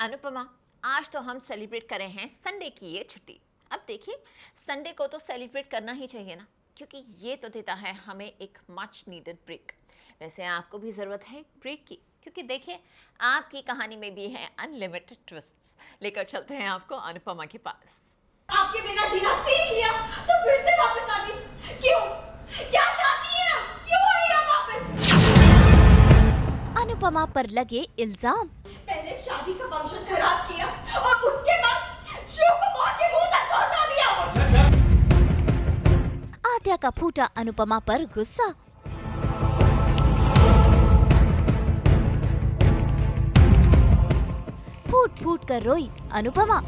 अनुपमा, आज तो हम सेलिब्रेट कर रहे हैं संडे की ये छुट्टी। अब देखिए, संडे को तो सेलिब्रेट करना ही चाहिए ना, क्योंकि ये तो देता है हमें एक मच नीडेड ब्रेक। वैसे आपको भी ज़रूरत है ब्रेक की, क्योंकि देखिए आपकी कहानी में भी है अनलिमिटेड ट्विस्ट्स। लेकर चलते हैं आपको अनुपमा के पास। आपके बिना जीना सीख लिया तो फिर से वापस आ गई। क्यों? क्या चाहती हैं आप? क्यों आई आप वापस? अनुपमा पर लगे इल्जाम। पहले शादी का फंक्शन खराब किया और उसके बाद शो को मौत के मुंह तक पहुंचा दिया। आद्या का फूटा अनुपमा पर गुस्सा। फूट फूट कर रोई अनुपमा।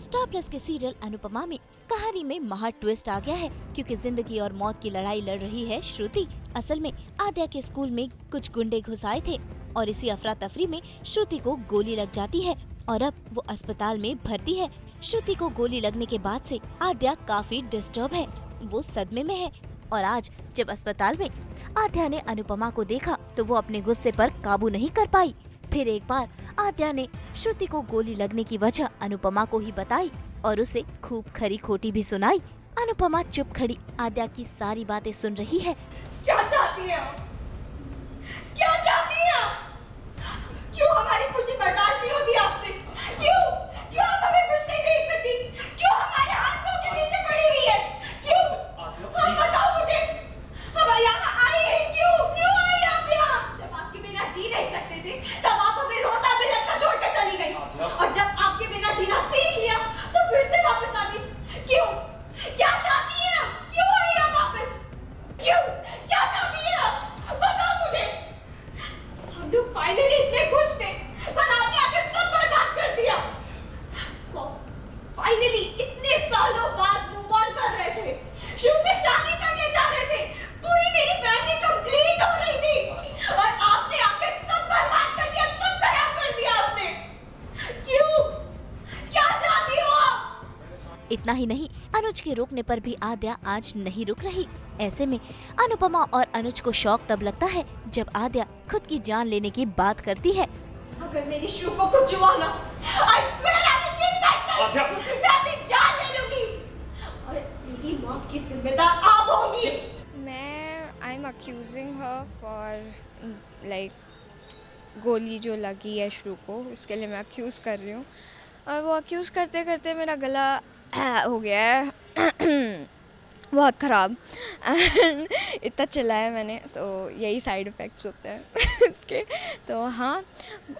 स्टार प्लस के सीरियल अनुपमा में कहानी में महा ट्विस्ट आ गया है, क्योंकि जिंदगी और मौत की लड़ाई लड़ रही है श्रुति। असल में आद्या के स्कूल में कुछ गुंडे घुस आए थे और इसी अफरा तफरी में श्रुति को गोली लग जाती है और अब वो अस्पताल में भर्ती है। श्रुति को गोली लगने के बाद से आद्या काफी डिस्टर्ब है, वो सदमे में है। और आज जब अस्पताल में आद्या ने अनुपमा को देखा तो वो अपने गुस्से पर काबू नहीं कर पाई। फिर एक बार आद्या ने श्रुति को गोली लगने की वजह अनुपमा को ही बताई और उसे खूब खरी खोटी भी सुनाई। अनुपमा चुप खड़ी आद्या की सारी बातें सुन रही है। क्या चाहती हैं आप? क्या चाहती हैं आप? क्यों हमारी खुशी बर्दाश्त नहीं होती आपसे? क्यों? क्यों आप हमें खुश नहीं देख सकती? क्यों हमारे हाथों के पीछे पड़ी हुई है? क्यों? आप बताओ मुझे। हम यहाँ आए हैं क्यों? क्यों आए आप यहाँ? जब आपके बिना जी नहीं सकते थे, तब आप हमें रोता बिलखता छोड़ के चली गई। और जब आपके बिना जीना सीख लिया, तो फिर से वापस आ गई। क्यों? क्या चाहती हैं आप? क्यों आई आप वापस? क्यों? क्या चाहती हैं आप? बताओ मुझे। हम लोग फाइनली इतने खुश थे, पर आपने आके सब बर्बाद कर दिया। फाइनली इतने सालों बाद मूव ऑन कर रहे थे, शिव से शादी करने जा रहे थे, पूरी मेरी फैमिली कंप्लीट हो रही थी, और आपने आके सब बर्बाद कर दिया, सब खराब कर दिया आपने। क्यों? क्या चाहती हो आप? इतना ही नहीं, अनुज के रोकने पर भी आद्या आज नहीं रुक रही। ऐसे में अनुपमा और अनुज को शौक तब लगता है जब आद्या खुद की जान लेने की बात करती है। अगर मेरी शिव को कुछ हुआ ना, I swear I will kill myself. मैं अपनी जान ले लूंगी और मेरी मौत की जिम्मेदार आप होंगी। I am accusing her for like गोली जो लगी है श्रू को, उसके लिए मैं अक्यूज़ कर रही हूँ। और वो अक्यूज़ करते करते मेरा गला हो गया है बहुत ख़राब। इतना चिल्लाया मैंने, तो यही साइड इफ़ेक्ट्स होते हैं इसके। तो हाँ,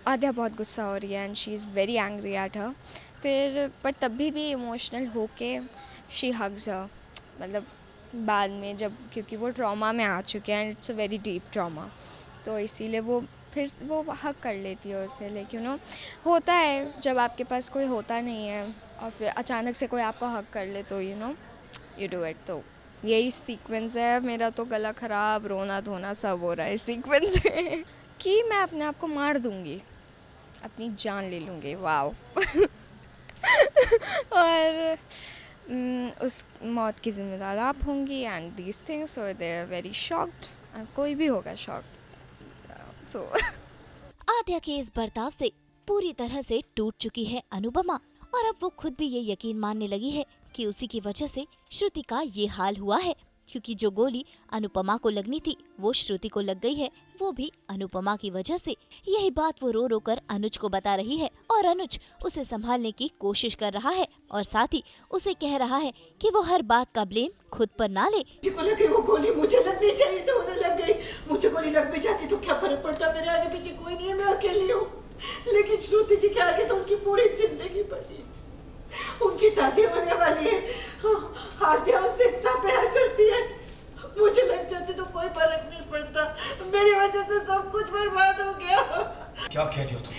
आद्या बहुत गुस्सा हो रही है and she is very angry at her. फिर पर तभी भी इमोशनल होके शी हग्स हर, मतलब बाद में जब, क्योंकि वो ट्रॉमा में आ चुके हैं, it's a very deep trauma, तो इसीलिए वो फिर वो हक कर लेती है उसे। लेकिन होता है जब आपके पास कोई होता नहीं है और फिर अचानक से कोई आपको हक कर ले, तो यू डू इट। तो यही सीक्वेंस है मेरा। तो गला ख़राब, रोना धोना सब हो रहा है सीक्वेंस में कि मैं अपने आप को मार दूँगी, अपनी जान ले लूँगी। वाओ और उस मौत की ज़िम्मेदार आप होंगी and these things, so they are very shocked. कोई भी होगा शॉक्ड। सो आद्या के इस बर्ताव से पूरी तरह से टूट चुकी है अनुपमा और अब वो खुद भी ये यकीन मानने लगी है कि उसी की वजह से श्रुति का ये हाल हुआ है, क्योंकि जो गोली अनुपमा को लगनी थी वो श्रुति को लग गई है, वो भी अनुपमा की वजह से। यही बात वो रो रो कर अनुज को बता रही है और अनुज उसे संभालने की कोशिश कर रहा है और साथ ही उसे कह रहा है कि वो हर बात का ब्लेम खुद पर ना ले। मुझे को लगे वो गोली मुझे लगनी चाहिए तो उन्हें लग गई। मुझे गोली लग भी जाती तो क्या फर्क पड़ता, मेरे आगे पीछे कोई नहीं है, मैं अकेली हूँ। लेकिन श्रुति जी के आगे तो उनकी पूरी जिंदगी पड़ी, उनकी शादी होने वाली है। आद्या उनसे इतना प्यार करती है, मुझे लग जाते तो कोई फर्क नहीं पड़ता। मेरी वजह से सब कुछ बर्बाद हो गया। क्या कह रही हो तुम?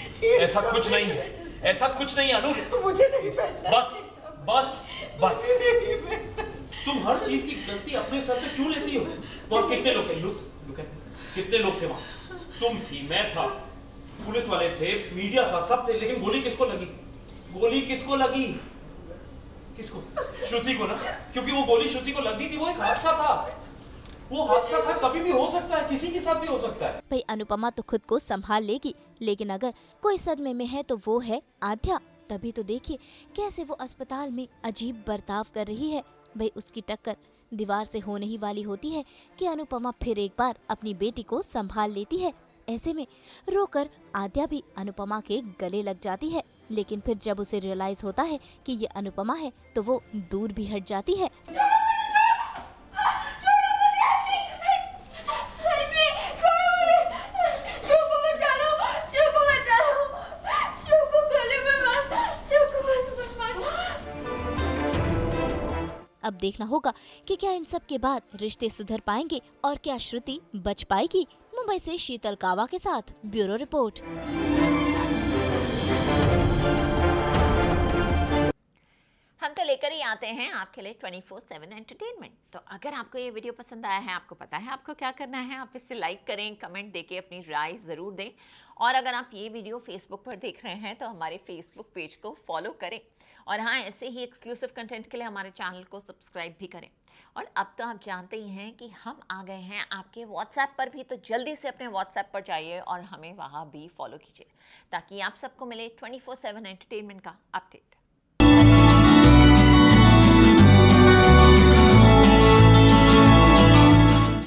ऐसा कुछ नहीं है, ऐसा कुछ नहीं अनु। मुझे नहीं पड़ना। बस बस बस, तुम हर चीज की गलती अपने सर पे क्यों लेती हो? वहाँ कितने लोग थे? कितने लोग थे वहाँ? तुम थी, मैं था, पुलिस वाले थे, मीडिया था, सब थे, लेकिन गोली किसको लगी? गोली किसको लगी? किसको? श्रुति को ना, क्योंकि वो गोली श्रुति को लगनी थी, वो एक हादसा था। वो हादसा था, कभी भी हो सकता है, किसी के साथ भी हो सकता है। भाई अनुपमा तो खुद को संभाल लेगी, लेकिन अगर कोई सदमे में है तो वो है आद्या। तभी तो देखिए कैसे वो अस्पताल में अजीब बर्ताव कर रही है। भाई उसकी टक्कर दीवार से होने ही वाली होती है कि अनुपमा फिर एक बार अपनी बेटी को संभाल लेती है। ऐसे में रोकर आद्या भी अनुपमा के गले लग जाती है, लेकिन फिर जब उसे रियलाइज होता है कि ये अनुपमा है तो वो दूर भी हट जाती है। अब देखना होगा कि क्या इन सब के बाद रिश्ते सुधर पाएंगे और क्या श्रुति बच पाएगी। मुंबई से शीतल कावा के साथ ब्यूरो रिपोर्ट। हम तो लेकर ही आते हैं आपके लिए 24/7 एंटरटेनमेंट। तो अगर आपको ये वीडियो पसंद आया है, आपको पता है आपको क्या करना है, आप इसे लाइक करें, कमेंट देके अपनी राय ज़रूर दें। और अगर आप ये वीडियो फेसबुक पर देख रहे हैं तो हमारे फेसबुक पेज को फॉलो करें। और हाँ, ऐसे ही एक्सक्लूसिव कंटेंट के लिए हमारे चैनल को सब्सक्राइब भी करें। और अब तो आप जानते ही हैं कि हम आ गए हैं आपके व्हाट्सएप पर भी, तो जल्दी से अपने व्हाट्सएप पर जाइए और हमें वहाँ भी फॉलो कीजिए ताकि आप सबको मिले 24/7 एंटरटेनमेंट का अपडेट।